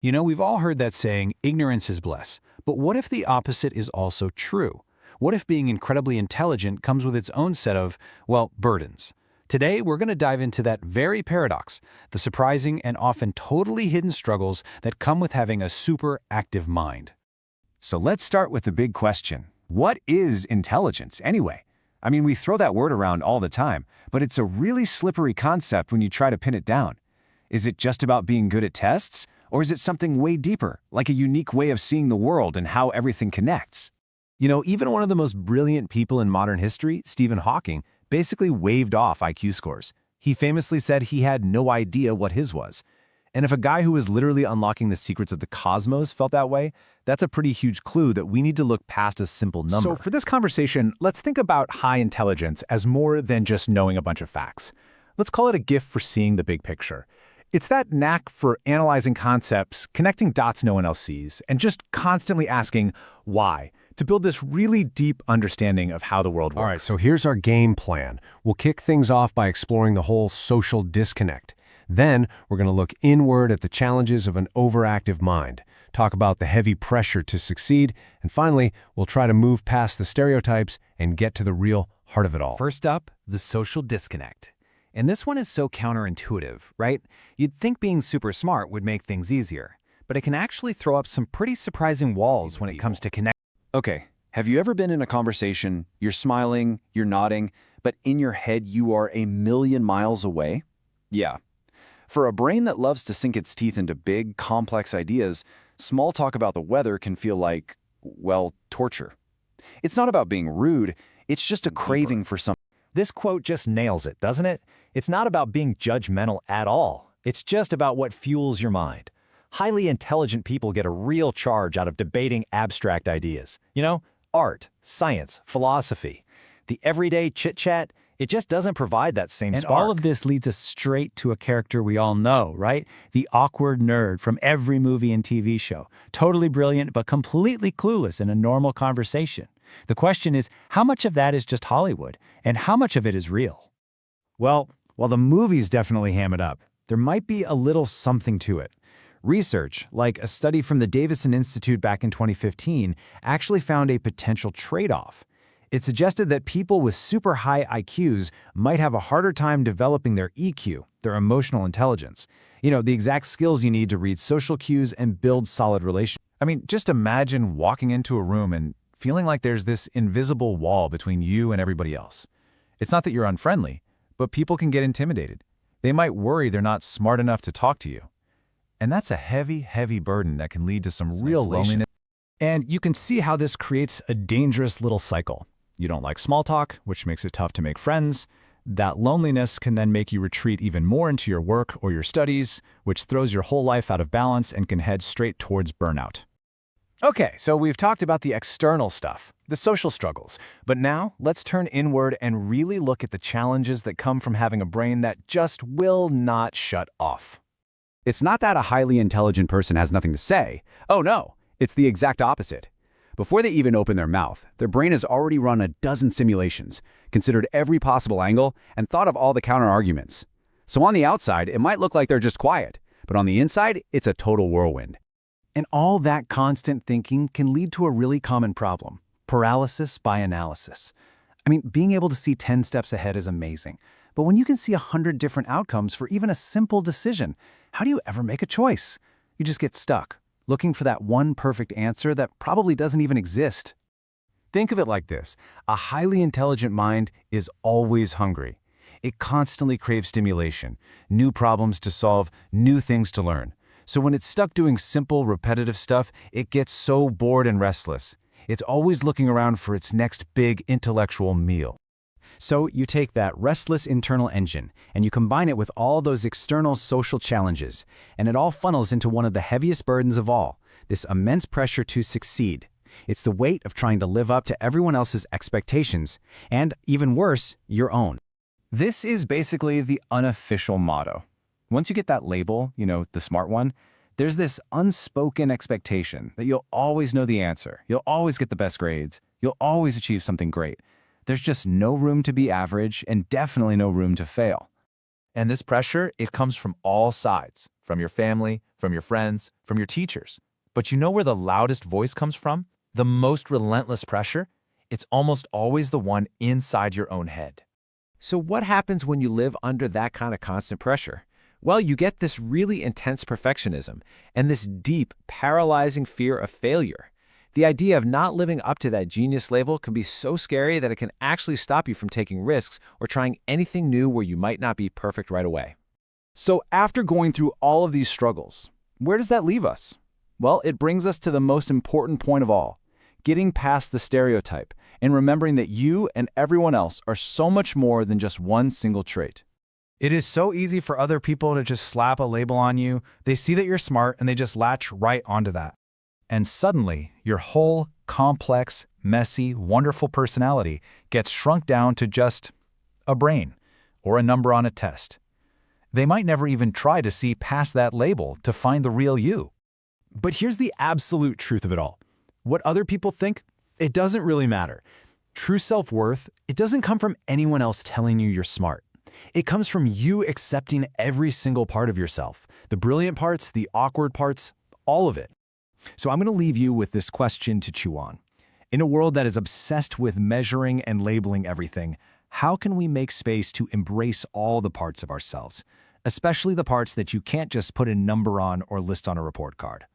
You know, we've all heard that saying, ignorance is bliss. But what if the opposite is also true? What if being incredibly intelligent comes with its own set of, well, burdens? Today, we're going to dive into that very paradox, the surprising and often totally hidden struggles that come with having a super active mind. So let's start with the big question. What is intelligence anyway? I mean, we throw that word around all the time, but it's a really slippery concept when you try to pin it down. Is it just about being good at tests? Or is it something way deeper, like a unique way of seeing the world and how everything connects? You know, even one of the most brilliant people in modern history, Stephen Hawking, basically waved off IQ scores. He famously said he had no idea what his was. And if a guy who was literally unlocking the secrets of the cosmos felt that way, that's a pretty huge clue that we need to look past a simple number. So for this conversation, let's think about high intelligence as more than just knowing a bunch of facts. Let's call it a gift for seeing the big picture. It's that knack for analyzing concepts, connecting dots no one else sees, and just constantly asking why, to build this really deep understanding of how the world works. All right, so here's our game plan. We'll kick things off by exploring the whole social disconnect. Then we're going to look inward at the challenges of an overactive mind, talk about the heavy pressure to succeed, and finally, we'll try to move past the stereotypes and get to the real heart of it all. First up, the social disconnect. And this one is so counterintuitive, right? You'd think being super smart would make things easier, but it can actually throw up some pretty surprising walls when it comes to connect. Okay, have you ever been in a conversation, you're smiling, you're nodding, but in your head you are a million miles away? Yeah. For a brain that loves to sink its teeth into big, complex ideas, small talk about the weather can feel like, well, torture. It's not about being rude, it's just a craving for something. This quote just nails it, doesn't it? It's not about being judgmental at all. It's just about what fuels your mind. Highly intelligent people get a real charge out of debating abstract ideas. You know, art, science, philosophy. The everyday chit-chat, it just doesn't provide that same And spark. all of this leads us straight to a character we all know, right? The awkward nerd from every movie and TV show. Totally brilliant, but completely clueless in a normal conversation. The question is, how much of that is just Hollywood, and how much of it is real? Well, while the movies definitely ham it up, there might be a little something to it. Research, like a study from the Davison Institute back in 2015, actually found a potential trade-off. It suggested that people with super high IQs might have a harder time developing their EQ, their emotional intelligence. You know, the exact skills you need to read social cues and build solid relationships. I mean, just imagine walking into a room and feeling like there's this invisible wall between you and everybody else. It's not that you're unfriendly, but people can get intimidated. They might worry they're not smart enough to talk to you. And that's a heavy, heavy burden that can lead to some real loneliness. And you can see how this creates a dangerous little cycle. You don't like small talk, which makes it tough to make friends. That loneliness can then make you retreat even more into your work or your studies, which throws your whole life out of balance and can head straight towards burnout. Okay, so we've talked about the external stuff, the social struggles, but now let's turn inward and really look at the challenges that come from having a brain that just will not shut off. It's not that a highly intelligent person has nothing to say. Oh no, it's the exact opposite. Before they even open their mouth, their brain has already run a dozen simulations, considered every possible angle, and thought of all the counter-arguments. So on the outside, it might look like they're just quiet, but on the inside, it's a total whirlwind. And all that constant thinking can lead to a really common problem, paralysis by analysis. I mean, being able to see 10 steps ahead is amazing, but when you can see 100 different outcomes for even a simple decision, how do you ever make a choice? You just get stuck, looking for that one perfect answer that probably doesn't even exist. Think of it like this. A highly intelligent mind is always hungry. It constantly craves stimulation, new problems to solve, new things to learn. So when it's stuck doing simple, repetitive stuff, it gets so bored and restless. It's always looking around for its next big intellectual meal. So you take that restless internal engine and you combine it with all those external social challenges, and it all funnels into one of the heaviest burdens of all, this immense pressure to succeed. It's the weight of trying to live up to everyone else's expectations, and even worse, your own. This is basically the unofficial motto. Once you get that label, you know, the smart one, there's this unspoken expectation that you'll always know the answer, you'll always get the best grades, you'll always achieve something great. There's just no room to be average and definitely no room to fail. And this pressure, it comes from all sides, from your family, from your friends, from your teachers. But you know where the loudest voice comes from? The most relentless pressure? It's almost always the one inside your own head. So what happens when you live under that kind of constant pressure? Well, you get this really intense perfectionism and this deep, paralyzing fear of failure. The idea of not living up to that genius label can be so scary that it can actually stop you from taking risks or trying anything new where you might not be perfect right away. So after going through all of these struggles, where does that leave us? Well, it brings us to the most important point of all, getting past the stereotype and remembering that you and everyone else are so much more than just one single trait. It is so easy for other people to just slap a label on you. They see that you're smart and they just latch right onto that. And suddenly, your whole complex, messy, wonderful personality gets shrunk down to just a brain or a number on a test. They might never even try to see past that label to find the real you. But here's the absolute truth of it all. What other people think, it doesn't really matter. True self-worth, it doesn't come from anyone else telling you you're smart. It comes from you accepting every single part of yourself, the brilliant parts, the awkward parts, all of it. So I'm going to leave you with this question to chew on. In a world that is obsessed with measuring and labeling everything, how can we make space to embrace all the parts of ourselves, especially the parts that you can't just put a number on or list on a report card?